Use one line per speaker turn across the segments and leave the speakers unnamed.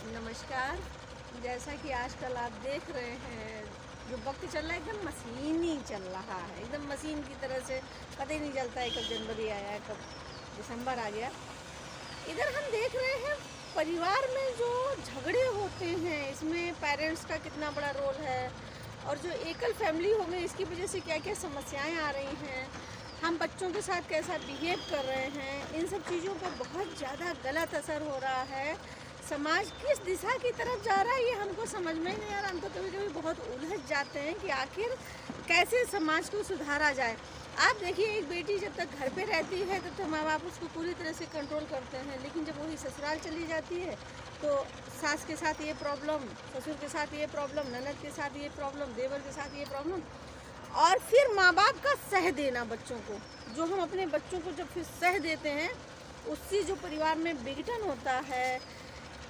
नमस्कार। जैसा कि आजकल आप देख रहे हैं, जो वक्त चल रहा है एकदम मशीनी चल रहा है, एकदम मशीन की तरह से पता ही नहीं चलता है कब जनवरी आया, कब दिसंबर आ गया। इधर हम देख रहे हैं परिवार में जो झगड़े होते हैं, इसमें पेरेंट्स का कितना बड़ा रोल है, और जो एकल फैमिली हो गई इसकी वजह से क्या क्या समस्याएं आ रही हैं, हम बच्चों के साथ कैसा बिहेव कर रहे हैं, इन सब चीज़ों पर बहुत ज़्यादा गलत असर हो रहा है। समाज किस दिशा की तरफ जा रहा है ये हमको समझ में ही नहीं आ रहा। हम तो कभी कभी बहुत उलझ जाते हैं कि आखिर कैसे समाज को सुधारा जाए। आप देखिए, एक बेटी जब तक घर पे रहती है तब तक माँ बाप उसको पूरी तरह से कंट्रोल करते हैं, लेकिन जब वही ससुराल चली जाती है तो सास के साथ ये प्रॉब्लम, ससुर के साथ ये प्रॉब्लम, ननद के साथ ये प्रॉब्लम, देवर के साथ ये प्रॉब्लम, और फिर माँ बाप का सह देना बच्चों को, जो हम अपने बच्चों को जब फिर सह देते हैं उससे जो परिवार में विघटन होता है।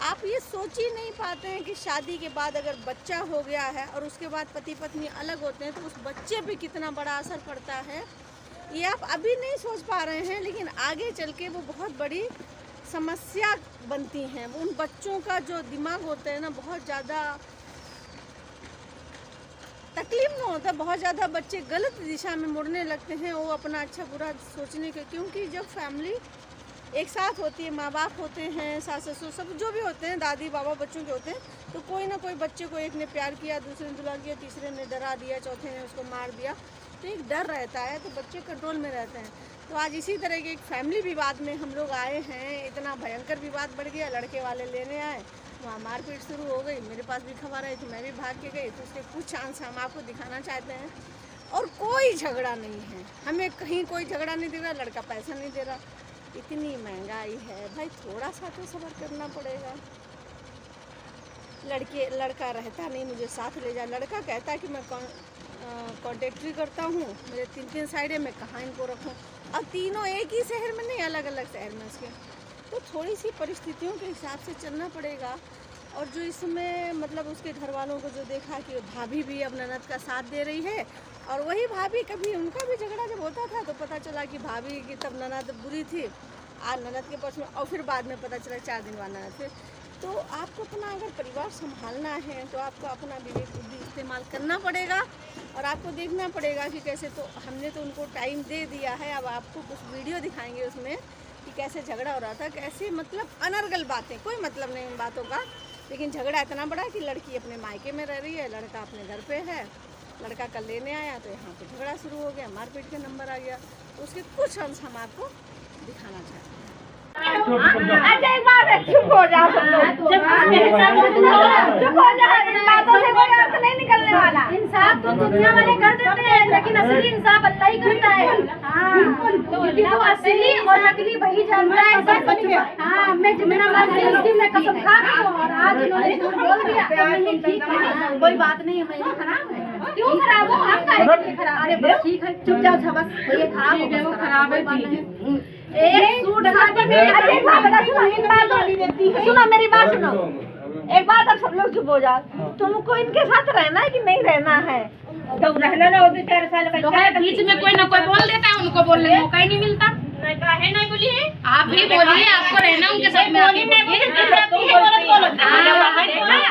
आप ये सोच ही नहीं पाते हैं कि शादी के बाद अगर बच्चा हो गया है और उसके बाद पति पत्नी अलग होते हैं तो उस बच्चे पे कितना बड़ा असर पड़ता है, ये आप अभी नहीं सोच पा रहे हैं, लेकिन आगे चल के वो बहुत बड़ी समस्या बनती हैं। उन बच्चों का जो दिमाग होता है ना, बहुत ज़्यादा तकलीफ में होता है, बहुत ज़्यादा बच्चे गलत दिशा में मुड़ने लगते हैं, वो अपना अच्छा बुरा सोचने के, क्योंकि जब फैमिली एक साथ होती है, माँ बाप होते हैं, सास ससुर सब जो भी होते हैं, दादी बाबा बच्चों के होते हैं, तो कोई ना कोई बच्चे को एक ने प्यार किया, दूसरे ने दुलार किया, तीसरे ने डरा दिया, चौथे ने उसको मार दिया, तो एक डर रहता है, तो बच्चे कंट्रोल में रहते हैं। तो आज इसी तरह के एक फैमिली विवाद में हम लोग आए हैं। इतना भयंकर विवाद बढ़ गया, लड़के वाले लेने आए, वहाँ मारपीट शुरू हो गई। मेरे पास भी खबर आई तो मैं भी भाग के गई, तो उसके कुछ अंश हम आपको दिखाना चाहते हैं। और कोई झगड़ा नहीं है, हमें कहीं कोई झगड़ा नहीं दे रहा, लड़का पैसा नहीं दे रहा, इतनी महंगाई है भाई, थोड़ा सा तो सब्र करना पड़ेगा। लड़का रहता नहीं, मुझे साथ ले जा, लड़का कहता कि मैं कॉन्ट्रैक्टरी करता हूँ, मेरे 3 साइड है, मैं कहाँ इनको रखूँ। अब तीनों एक ही शहर में नहीं, अलग अलग शहर में उसके, तो थोड़ी सी परिस्थितियों के हिसाब से चलना पड़ेगा। और जो इसमें मतलब उसके घर वालों को जो देखा कि भाभी भी अब ननद का साथ दे रही है, और वही भाभी, कभी उनका भी झगड़ा जब होता था तो पता चला कि भाभी की तब ननद बुरी थी, आज ननद के पक्ष में, और फिर बाद में पता चला 4 दिन बाद ननद थे। तो आपको अपना अगर परिवार संभालना है तो आपको अपना विवेक बुद्धि इस्तेमाल करना पड़ेगा, और आपको देखना पड़ेगा कि कैसे। तो हमने तो उनको टाइम दे दिया है, अब आपको कुछ वीडियो दिखाएंगे उसमें कि कैसे झगड़ा हो रहा था, कैसे मतलब अनर्गल बातें, कोई मतलब नहीं उन बातों का, लेकिन झगड़ा इतना बड़ा कि लड़की अपने मायके में रह रही है, लड़का अपने घर पे है, लड़का कल लेने आया तो यहाँ पे झगड़ा शुरू हो गया, मारपीट का नंबर आ गया। तो उसके कुछ अंश हम आपको दिखाना चाहते हैं। अच्छा, एक बात है, चुप हो जाओ सब लोग, चुप हो जाओ, इन बातों से कोई अर्थ नहीं निकलने वाला।
इंसाफ तो दुनिया वाले कर देते हैं, लेकिन असली इंसाफ अल्लाह ही करता है। तो असली और नकली वही जानता है सब कुछ। हाँ, मैं जितना मर्जी मैं कसम खा रही हूँ, और आज उन्होंने झूठ बोल दिया तो मैंने ठीक है, कोई बात नहीं है, मैं खराब है, क्यों खराब हो, आपका है खराब, अरे बस ठीक है, चुप जाओ, बस ये खराब है, वो खराब है, एक सूट एक बात बता, सुनो मेरी बात सुनो, एक बात, अब सब लोग चुप हो जाओ। तुमको इनके साथ रहना है कि नहीं रहना है? तो रहना ना होते 4 साल का, तो है बीच में कोई ना कोई बोल देता है, उनको बोलने का मौका ही नहीं मिलता। नहीं बोलिए, आप ही बोलिए, आपको रहना उनके साथ में,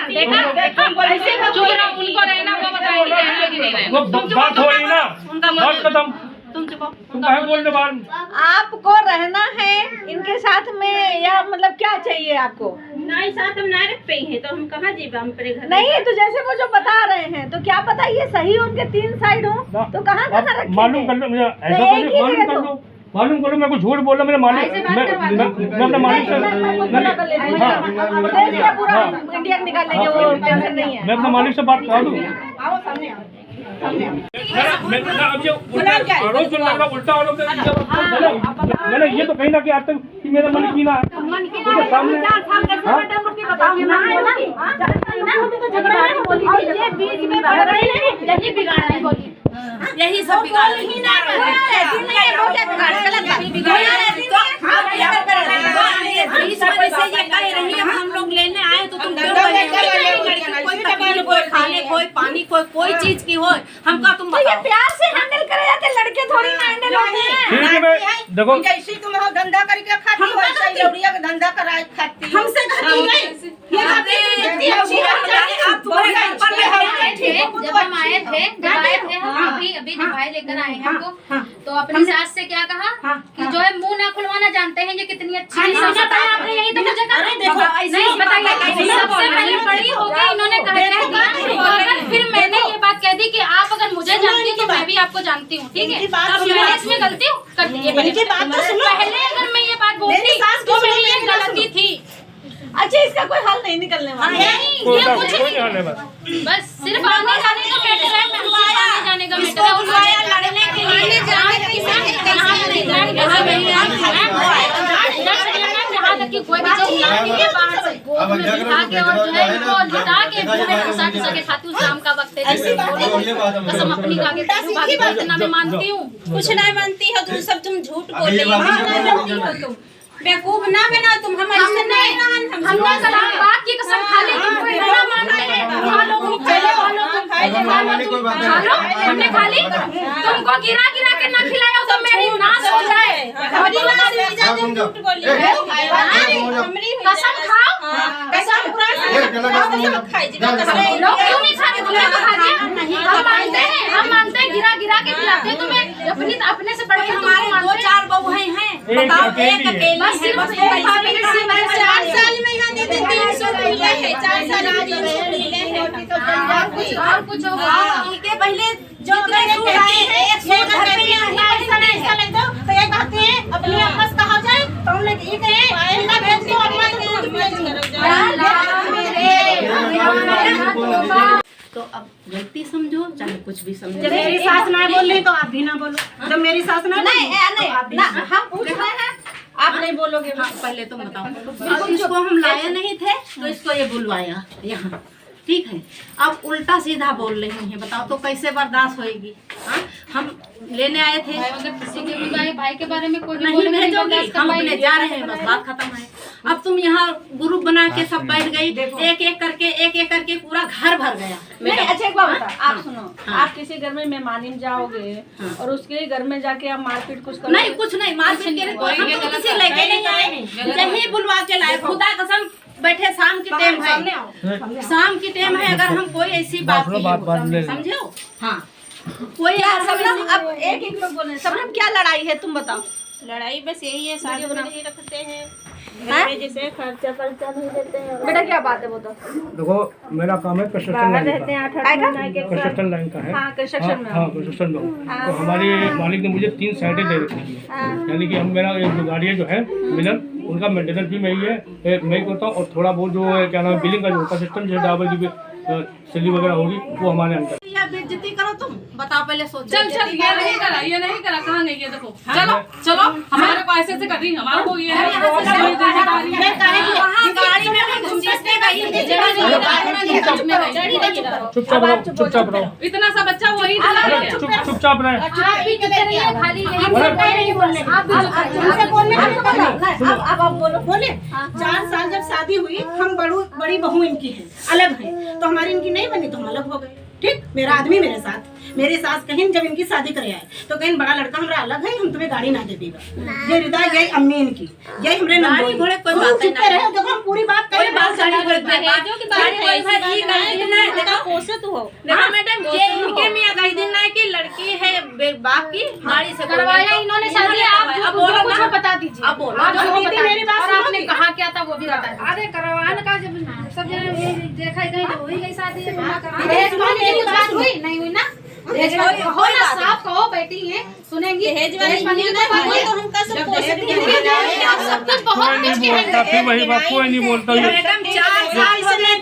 देखा जो उनको रहना वो बताएंगे,
बात हो रही ना, बात खत्म,
आपको रहना है इनके साथ में, या मतलब क्या चाहिए आपको?
नहीं, साथ हम ना रख पाई है तो हम कहाँ जीवा, हम अपने घर
नहीं, तो जैसे वो जो बता रहे हैं, तो क्या पता ये सही उनके 3 साइड हो, तो कहाँ रखेंगे?
मालूम कर लो मुझे, ऐसा मालूम कर लो, मैं कुछ झूठ बोल रहा, मेरे मालिक, मैं अपने मालिक से
इंडिया निकाल लेंगे, वो टेंशन नहीं है।
मैं अपने मालिक से बात करा दूँ। अब ये आरोप जो लगा, उल्टा आरोप, मैंने ये तो कहीं ना कहीं आज तक कि मेरा मन कीना है, मुझे सामने
यही सब बिगाड़ रही हम लोग लेने आए तो तुम कोई खाने, कोई पानी, कोई चीज की हो, हमका तुम
ये प्यार से हैंडल करे जाते, लड़के थोड़ी ना हैंडल होते हैं।
देखो
जैसी तुम गंदा करके खाती हो, वैसे ही लौड़िया का धंधा कराए खाती हो।
हमसे खाती है, ये खाती थे अभी जब भाई लेकर आए हैं तो अपनी सास से क्या कहा कि जो है मुंह ना खुलवाना जानते हैं ये कितनी अच्छी है। आपने यही तो मुझे कहा। नहीं बताइए, सबसे पहले बड़ी होकर इन्होंने कहा, फिर मैंने ये बात कह दी कि आप अगर मुझे जानती हैं तो मैं भी आपको जानती हूँ, ठीक है। अब मैंने इसमें गलती कर दी है। पहले अगर मैं ये बात बोलती तो मेरी ये गलती थी।
अच्छा, इसका कोई हल नहीं निकलने वाला है।
ये कुछ नहीं, बस सिर्फ आने जाने का मैटर है। आने जाने का मैटर है। लड़ने के लिए जहाँ तक कि कोई भी चीज बाहर से उठा के और जो है वो जुटा के घुसा के खाती हूँ। शाम का वक्त है, कसम अपनी इतना मैं मानती हूँ।
कुछ नहीं मानती हो तुम, सब तुम झूठ बोल रही हो। बेवकूफ ना बना तुम, हम ऐसे नहीं
हम ना कल बात की कसम खा ले। तुमको इतना मानते हैं, खा लो तुम, पहले खा लो तुम, खा लो। हमने खा ली, तुमको गिरा गिरा के ना खिलाया तो मेरी नाश हो जाए।
झूठ बोली
कसम खाओ, कसम लोग क्यों नहीं खाते? तुमने तो खा दिया। हम मानते हैं गिरा गिरा के खिलाते हैं तुम्हें। अपने से बढ़ के हमारे
2-4 बहुएं हैं, बताओ एक अकेली है। बस 4 साल में यहाँ देते 300 मिले हैं, 4 साल आज 300 मिले हैं।
और कुछ होगा
इनके पहले जो सूट आए हैं, एक सूट घर पे ऐसा नहीं दो तो एक बात है अपनी आपस कहा जाए तो हम लोग ये कहें इनका भेज दो, अम्मा तो दूध बेच
तो अब गलती समझो चाहे कुछ भी समझो।
जब मेरी सास ना बोल रही तो आप भी ना बोलो। जब मेरी सास ना नहीं ना हम पूछ रहे हैं, आप नहीं बोलोगे।
हाँ, पहले तुम बताओ। अब इसको हम लाए नहीं थे तो इसको ये बुलवाया यहाँ, ठीक है। अब उल्टा सीधा बोल रही हैं, बताओ तो कैसे बर्दाश्त होएगी? हाँ, हम लेने आए थे।
अगर किसी के भी भाई के बारे में कोई
नहीं भेजोगी, हम अपने जा रहे हैं, बस बात खत्म है। अब तुम यहाँ ग्रुप बना के सब बैठ गई, एक एक करके पूरा घर भर गया।
नहीं, अच्छा एक बात बताओ, आप सुनो, आप किसी घर में मेहमानी में जाओगे और उसके घर में जाके आप मारपीट कुछ करोगे?
नहीं, कुछ नहीं मारपीट के हम तो किसी लेके नहीं आए, यही बुलवा के लाए। खुदा कसम बैठे, शाम की टाइम है, शाम की टाइम है। अगर हम कोई ऐसी बात समझो, हाँ कोई
सबनम, अब एक लोग बोले सबनम क्या लड़ाई है तुम बताओ।
लड़ाई बस यही है, शादी में नहीं रखते हैं, जैसे खर्चा नहीं देते हैं।
बेटा क्या बात है वो तो
देखो, मेरा काम है कंस्ट्रक्शन लाइन का है।
हाँ, कंस्ट्रक्शन में।
हाँ, कंस्ट्रक्शन में। तो हमारे मालिक ने मुझे 3 साइटें दे रखी है, यानी कि हम मेरा एक जो गाड़ी जो है मिलन, उनका मेंटेनेंस भी मैं ही है, मैं ही करता हूँ। और थोड़ा बहुत जो है क्या नाम बिलिंग का जो होता सिस्टम, जैसे ड्राइवर की सैलरी वगैरह होगी वो हमारे अंदर।
या बेइज्जती करो तुम, बताओ पहले सोचो।
चल ये नहीं करा कहाँ गई है? देखो चलो हमारे को ऐसे कर रही, हमारा को ये है
चुपचाप रहो।
इतना सा बच्चा वही
चुपचाप रहे।
अब बोलो, बोले 4 साल जब शादी हुई, हम बड़ी बहू इनकी है, अलग है, तो हमारी इनकी नहीं बनी तो हम अलग हो गए। ठीक, मेरा आदमी मेरे साथ, मेरे सास कहीं जब इनकी शादी करे आए तो कहीं बड़ा लड़का हमारा अलग है, हम तुम्हें गाड़ी ना दे देगा। ये हृदय, यही अम्मी इनकी, यही हमरे नंबर
घोड़े कोई बात
चुप रहे। जब हम पूरी बात करें, बात
देखो मैडम, ये इनके में कई दिन ना कि लड़की है बाप की गाड़ी से
करवाया इन्होंने शादी। आप बोलो, कुछ बता दीजिए।
अब बोलो,
मेरी बात
और आपने कहा क्या था वो भी बता दीजिए। अरे करवाने का जब सब जगह देखा गई तो वही गई शादी है। बात हुई नहीं हुई ना? हो ना, साफ कहो, बैठी है सुनेंगी।
दहेज वाली तो हम कसम
सब कुछ बहुत कुछ की है।
फिर वही बात, कोई नहीं बोलता।
मैडम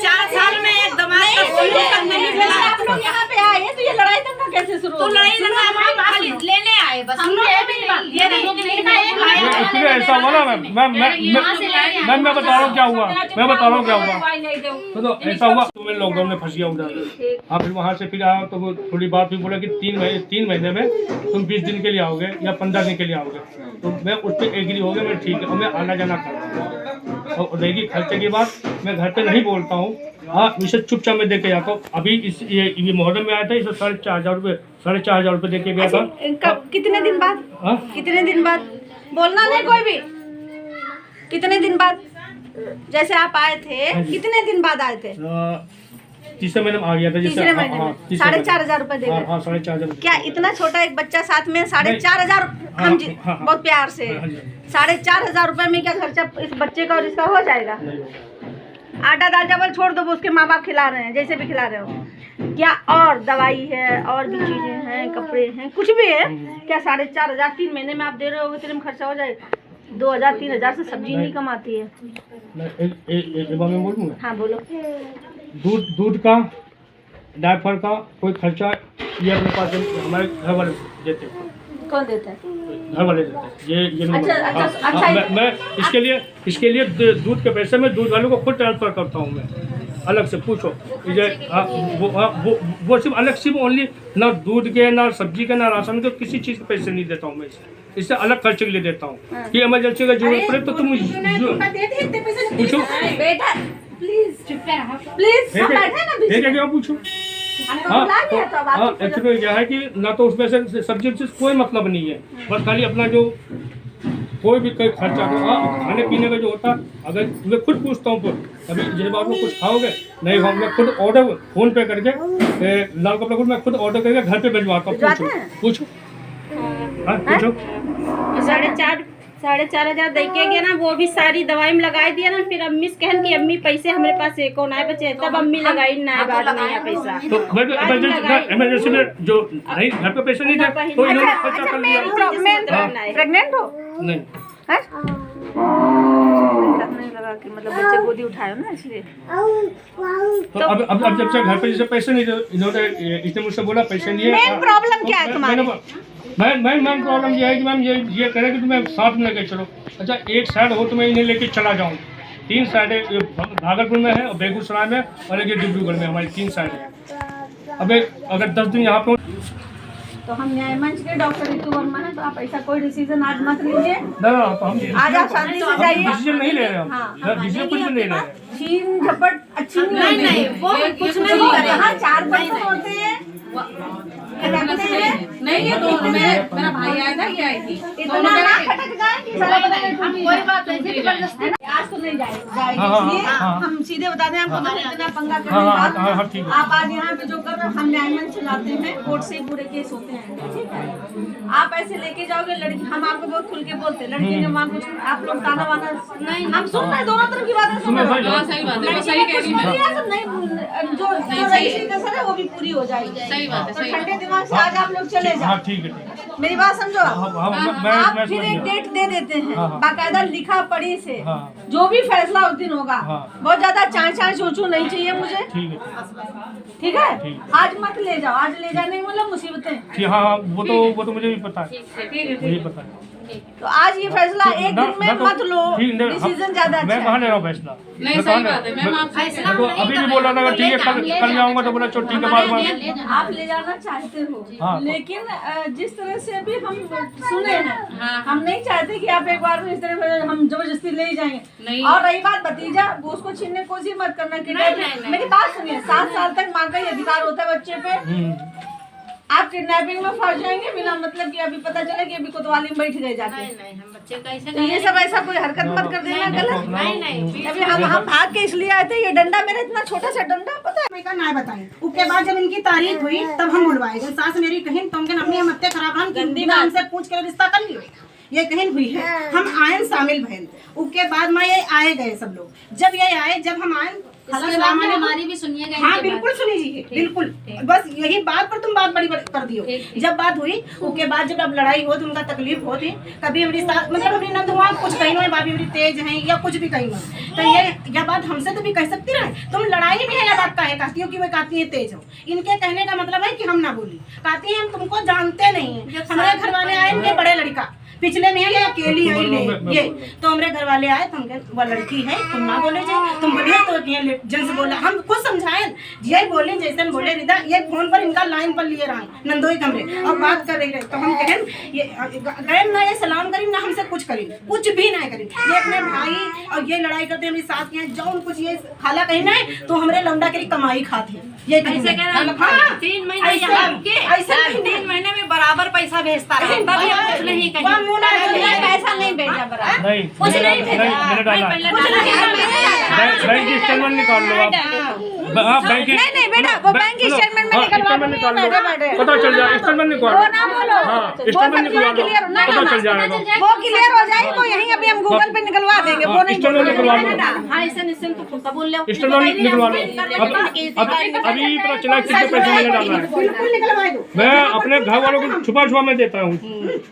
4 साल में एक दमाद का कोई नहीं मिला।
यहाँ पे आए तो ये लड़ाई तक कैसे शुरू?
तो लड़ाई खाली लेने आए बस। हम
इसलिए ऐसा हुआ ना मैं बता रहा हूँ क्या हुआ, तो ऐसा हुआ। तो मैं लॉकडाउन में फंस गया उधर। हाँ, फिर वहाँ से फिर आया तो वो थोड़ी बात भी बोला कि 3 महीने में तुम 20 दिन के लिए आओगे या 15 दिन के लिए आओगे। तो मैं उस पर एग्री हो गया, मैं ठीक है, और मैं आना जाना कर रहा हूँ। और रहेगी खर्चे की बात, मैं घर पे नहीं बोलता हूँ। हाँ, इसे चुपचाप में दे के जाता हूँ। अभी ये मुहर्रम में आया था, इसे 4,500 रुपये दे के गया था।
कितने दिन बाद?
हाँ,
कितने दिन बाद? बोलना नहीं कोई भी। कितने दिन बाद? जैसे आप आए थे, कितने दिन बाद आए थे?
तीसरे महीने में आ गया था जैसे।
तीसरे महीने में 4,500 रुपए दे
हाँ
गए।
हाँ 4,500।
क्या इतना छोटा एक बच्चा साथ में 4,500? हम बहुत प्यार से 4,500 रुपए में क्या खर्चा इस बच्चे का और इसका हो जाएगा? आटा दाल चावल छोड़ दो, वो उसके माँ बाप खिला रहे हैं, जैसे भी खिला रहे हो। क्या और दवाई है और भी चीजें हैं, कपड़े हैं, कुछ भी है क्या? 4,500 3 महीने में आप दे रहे हो, इतने में खर्चा हो जाएगा। 2,000-3,000 से सब्जी नहीं कमाती है।
एक बार मैं बोलूँ?
हाँ बोलो।
दूध का, डायपर का कोई खर्चा ये अपने पास हमारे घर वाले देते हैं।
कौन देता है?
घर वाले देते हैं। ये
अच्छा,
मैं इसके लिए दूध के पैसे में दूध वालों को खुद ट्रांसफर करता हूँ मैं, अलग से पूछो। वो सिर्फ अलग सिर्फ ओनली ना दूध के, ना सब्जी के, ना राशन के, किसी चीज़ के पैसे नहीं देता हूँ मैं इससे अलग खर्चे के लिए देता हूँ कि इमरजेंसी का जरूरत पड़े तो तुम पूछो।
बेटा प्लीज प्लीज
ठीक है, पूछो। हाँ एक्चुअली क्या है कि ना तो उसमें से सब्जी से कोई मतलब नहीं है, बस खाली अपना जो कोई भी खर्चा हो। हाँ खाने पीने का जो होता, अगर मैं खुद पूछता हूँ अभी जिस बात में कुछ खाओगे नहीं खाओ, मैं खुद ऑर्डर फ़ोन पे करके लाल कपड़ा खुद मैं खुद ऑर्डर करके घर पे भिजवाता हूँ। पूछो। हाँ पूछो।
4,500 दे के गया ना, वो भी सारी दवाई में लगाई दिया ना। फिर अम्मी से कहन कि अम्मी पैसे हमारे पास एको ना बचे, तब अम्मी लगाई ना बाद नहीं है पैसा।
तो इमरजेंसी में जो नहीं घर पे पैसे नहीं थे तो इन्होंने खर्चा कर दिया।
प्रेग्नेंट हो?
नहीं
नहीं लगा कि मतलब बच्चे गोदी उठाए ना इसलिए।
तो अब जब से घर पे जैसे पैसे नहीं थे, इन्होंने इसने मुझसे बोला पैसे नहीं है।
मेन प्रॉब्लम क्या है तुम्हारी?
मैम प्रॉब्लम ये है कि मैम ये कह रहे कि तुम्हें साथ में लेके चलो। अच्छा एक साइड हो तो मैं इन्हें लेके चला जाऊँ। 3 साइडें भागलपुर में है और बेगूसराय में और एक डिब्रूगढ़ में, हमारी 3 साइड है। अब अगर 10 दिन यहाँ पे
तो हम न्याय मंच के डॉक्टर रितु वर्मा है, तो आप ऐसा कोई डिसीजन आज मत लीजिए।
हम
आज आप शांति से जाइए।
डिसीजन नहीं ले रहे हम, डिसीजन कुछ भी नहीं ले रहे।
छीन झपट अच्छी
नहीं वो कुछ नहीं करे।
हाँ 4 बच्चे होते हैं
नहीं, ये दोनों मेरा भाई आया था, ये आई थी।
इतना ना खटक जाए कि सारा बदन
कोई बात नहीं, जबरदस्ती
आज तो नहीं जाएगी, इसलिए हम सीधे बता दें आपको, तो इतना पंगा करने के बाद आप आज यहाँ पे जो कर रहे हो, हम न्याय मंच चलाते हैं, कोर्ट से पूरे केस होते हैं, ठीक है। आप ऐसे लेके जाओगे लड़की, हम आपको बहुत खुल के बोलते हैं, लड़की ने वहाँ कुछ आप लोग ताना वाना नहीं, हम सुन रहे हैं, दोनों तरफ की बातें सुन रहे हैं।
सही बात है, सही कह रही है।
जो रईसी कसर है वो भी पूरी हो जाएगी।
सही बात है, सही
ठंडे दिमाग से आज आप लोग चले जाओ।
ठीक है,
मेरी बात समझो। आप फिर एक डेट दे देते हैं बाकायदा लिखा पढ़ी से, जो भी फैसला उस दिन होगा। बहुत ज्यादा चाय चूचू नहीं चाहिए मुझे, ठीक है। आज मत ले जाओ, आज ले जाने मतलब मुसीबतें।
हाँ वो तो मुझे भी पता है, मुझे पता है।
तो आज ये फैसला एक दिन में मत लो, डिसीजन ज्यादा अच्छा
मैं कहाँ ले रहा हूँ फैसला?
नहीं सही बात है, मैम आप
अभी भी बोल रहा था ठीक है कल जाऊंगा, तो बोला चलो ठीक है बाद
आप ले जाना चाहते हो, लेकिन जिस तरह से अभी हम सुने हैं, हम नहीं चाहते कि आप एक बार इस तरह हम जबरदस्ती ले जाएंगे। और रही बात भतीजा, उसको छीनने की कोशिश मत करना। मेरी बात सुनिए, 7 साल तक माँ का ही अधिकार होता है बच्चे पे। आप किडनैपिंग में फंस जाएंगे बिना मतलब कि अभी पता चले कि अभी कोतवाली में बैठ गए जाके।
नहीं हम बच्चे का ऐसे
तो ये सब ऐसा कोई हरकत मत कर देना गलत।
नहीं
अभी हम भाग के इसलिए आए थे, ये डंडा मेरा इतना छोटा सा डंडा पता है
का ना बताएं। उसके बाद जब इनकी तारीख हुई तब हम बुलवाए। जब सास मेरी कहीं तुम के अम्मी हम अत्ते खराब हम गंदी ना हमसे पूछ के रिश्ता कर लियो, ये कहीं हुई है। हम आयन शामिल भैन, उसके बाद में ये आए गए सब लोग। जब ये आए, जब हम आयन
हमारी भी सुनिएगा।
हाँ बिल्कुल सुनिए, बिल्कुल। बस यही बात पर तुम बात बड़ी कर दियो। जब बात हुई उसके बाद जब अब लड़ाई हो तो उनका तकलीफ होती, कभी हमारी मतलब हमारी नंदुआ कुछ कहीं ना भाभी मेरी तेज है या कुछ भी कहीं, तो ये बात हमसे तो भी कह सकती रहे। तुम लड़ाई में ये बात कहे कहती हो कि वो कहती है तेज हो। इनके कहने का मतलब है कि हम ना बोली, कहती है हम तुमको जानते नहीं है। हमारे घर वाले आए, इनके बड़े लड़का पिछले में है, ये अकेली है ये। तो हमारे घर वाले आए, तुम वो लड़की है, तुम ना बोले जाए, तुम बोलिए तो जन बोला। हम खुद समझाए, यही बोले जैसे हम बोले रिदा, ये फोन पर इनका लाइन पर लिए रहा नंदोई कमरे और बात कर रही रहे। तो हम कहें ये गए ना, ये सलाम करी ना हमसे कुछ करी, कुछ भी ना करी। ये अपने भाई और ये लड़ाई करते हमारे साथ के जो कुछ ये खाला कहीं ना तो हमारे लौंडा के कमाई खाते ये
3 महीने ऐसे 3 महीने में बराबर पैसा भेजता रहा, तभी हम कुछ नहीं कहीं पैसा नहीं भेजा बराबर, कुछ नहीं भेजा।
बैंक की स्टेटमेंट निकाल लो आप। हाँ बैंक की
नहीं बेटा, वो बैंक की स्टेटमेंट में निकलवा
स्टेटमेंट निकाल लो,
बैठे।
पता चल जाए। स्टेटमेंट निकाल
वो ना बोलो,
हाँ
वो
स्टेटमेंट
सब
निकलवा लो,
क्लियर ना
पता चल जाएगा।
वो क्लियर हो जाएगी, वो यहीं अभी हम गूगल पे निकलवा देंगे। वो नहीं
स्टेटमेंट निकलवा लो,
हाँ ऐसे निश्चिंत तो कबूल ले
स्टेटमेंट निकलवा लो। अभी पता चला कितने पैसे मैंने डालना है।
बिल्कुल निकलवा दो।
मैं अपने घर वालों को छुपा मैं देता हूँ,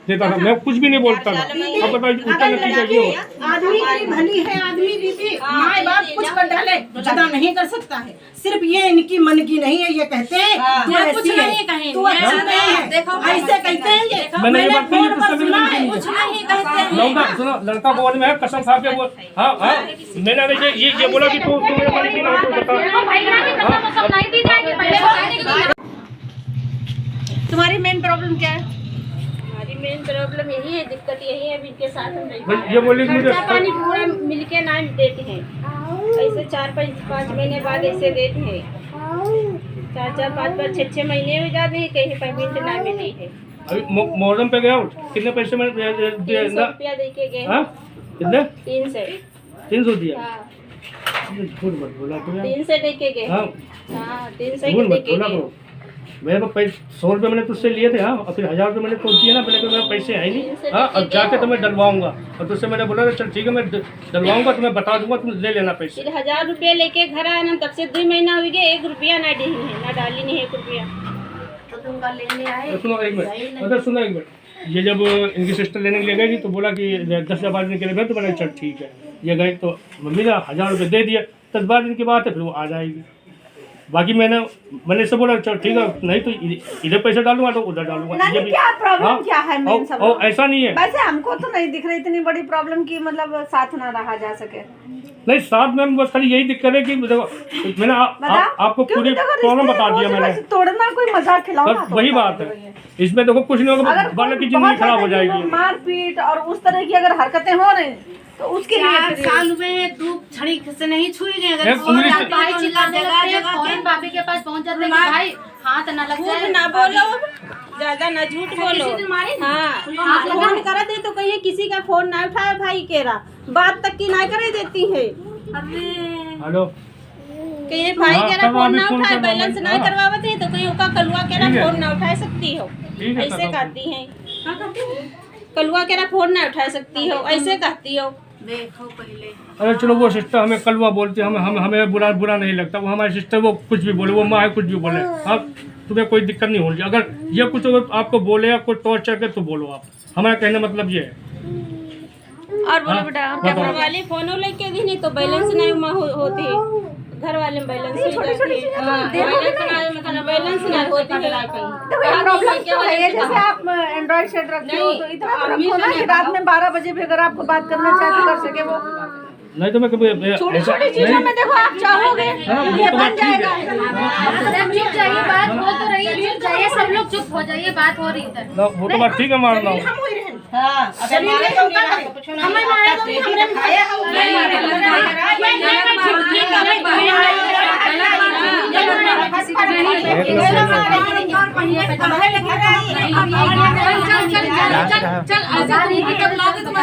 देता था, मैं कुछ भी नहीं बोलता था। अब बताइए उसका नतीजा क्यों हो?
आदमी की भली है, आदमी बीबी माँ बाप कुछ कर डाले जुदा नहीं कर सकता है। सिर्फ ये इनकी मन की नहीं है, ये कहते हैं तू
कुछ
ऐसी है,
नहीं कहेंगे।
तू अच्छा नहीं है,
देखो,
ऐसे कहते हैं ये।
मैंने ये बात कही
फोन
तो
पर
सभी
सुना है।
कुछ नहीं कहते हैं।
लौंडा सुनो, लड़का बोल में है, कसम खा के बोल। हाँ हाँ मैंने अगर ये बोला कि तू मेरे मालिक की ना हो तो बता।
तुम्हारी मेन प्रॉब्लम क्या है?
हमारी मेन प्रॉब्लम यही है, दिक्कत यही है, अभी इनके साथ हम नहीं
भाई ये बोली कि मुझे
खर्चा पानी पूरा मिलके ना देते हैं। ऐसे 4-5 महीने बाद ऐसे देते हैं। 4-4, 5-5, 6-6 महीने हो जाते हैं, कहीं पेमेंट ना मिली है।
अभी मोहर्रम पे गया हूँ, कितने पैसे मैंने
300 रुपया दे के गए।
हाँ कितने?
300
दिया।
हाँ,
झूठ मत बोला तो यार।
300 दे के गए।
हाँ
हाँ, 300
झूठ
दे
मत
के
बोला
गए।
करो। मेरे को 100 रुपये मैंने तुझसे लिए थे। हाँ और फिर 1000 रुपये मैंने तो दिए ना, पहले तो मेरे पैसे है ही नहीं। हाँ अब जाके तो मैं डलवाऊंगा, और तुझसे मैंने बोला था चल ठीक है मैं डलवाऊंगा, तुम्हें बता दूंगा, तुम ले लेना पैसे।
फिर 1000 रुपया लेके घर आया ना, तब से 2 महीना हो गया, 1 रुपया ना दी है, ना डाली नहीं 1 रुपया।
सुनो एक मिनट, मतलब सुनो एक मिनट। ये जब इनकी सिस्टर लेने के लिए गई थी तो बोला कि 10-12 दिन के लिए गए, तो मैंने चल ठीक है। ये गए तो मम्मी ने 1000 रुपये दे दिए, 10-12 दिन की बात है, फिर वो आ जाएगी। बाकी मैंने इससे बोला चल ठीक है, नहीं तो इधर पैसे डालूंगा तो उधर डालूंगा।
नानी क्या प्रॉब्लम क्या है मेन सब?
और ऐसा नहीं है,
वैसे हमको तो नहीं दिख रही इतनी बड़ी प्रॉब्लम की मतलब साथ ना रहा जा सके।
नहीं साथ में बस खाली यही दिक्कत है कि देखो मैंने आपको पूरी प्रॉब्लम बता दिया मैंने।
तोड़ना कोई मजाक खिलाओ
बस वही बात है, इसमें देखो कुछ नहीं होगा, बालक की जिंदगी खराब हो जाएगी।
मारपीट और उस तरह की अगर हरकतें हो रही तो उसके लिए
4 साल में 2 छड़ी से नहीं छुई गए। अगर
एक उंगली से-
भाई चिल्लाने लगते हैं, फौरन भाभी के पास पहुंच जाते हैं कि भाई हाथ ना लग
झूठ
जाए।
ना बोलो, ज्यादा ना झूठ बोलो। हाँ, फोन करे दे तो कहिए किसी का फोन ना उठाए, भाई केरा बात तक की ना करे देती है।
हेलो
कहिए भाई
हाँ,
केरा
तब
फोन
अभी
ना
फोन
उठाए,
करवा
बैलेंस
लेंगे।
ना
हाँ।
करवावत है तो कहीं उका कलुआ केरा
ठीक है।
फोन ना उठा सकती हो,
ठीक है,
ऐसे
करवा
कहती है। कलुआ केरा फोन ना उठा सकती हो, ऐसे कहती हो।
देखो पहले
अरे चलो वो सिस्टर हमें कलवा बोलते हैं, हमें बुरा नहीं लगता। वो हमारी सिस्टर वो कुछ भी बोले, वो माँ है कुछ भी बोले, आप तुम्हें कोई दिक्कत नहीं होनी। अगर ये कुछ अगर आपको बोले या कुछ टॉर्चर करे तो बोलो आप, हमारा कहने मतलब ये है।
और बोलो बेटा आप क्या
बताओ।
घर वाले फोन लेके दी नहीं तो बैलेंस नहीं होती है, घर वाले में बैलेंस नहीं
छोटी छोटी चीजें तो
बैलेंस नहीं होती है।
देखो ये प्रॉब्लम क्या है, ये जैसे आप एंड्रॉइड सेट रखते हो तो इतना तो रखो ना कि रात में 12 बजे भी अगर आपको बात करना चाहे तो कर सके। वो
नहीं तो मैं कभी
छोटी छोटी चीजों में देखो आप चाहोगे
हाँ, वो
ये
तो
बन
बात ठीक
जाएगा।
है।
चुप जाइए, बात हो तो रही है, चुप जाइए, सब लोग चुप हो जाइए, बात हो रही है।
ना, वो तो बात ठीक है, मान रहा हूँ।
चल आजादी की जब लाओगे तो मैं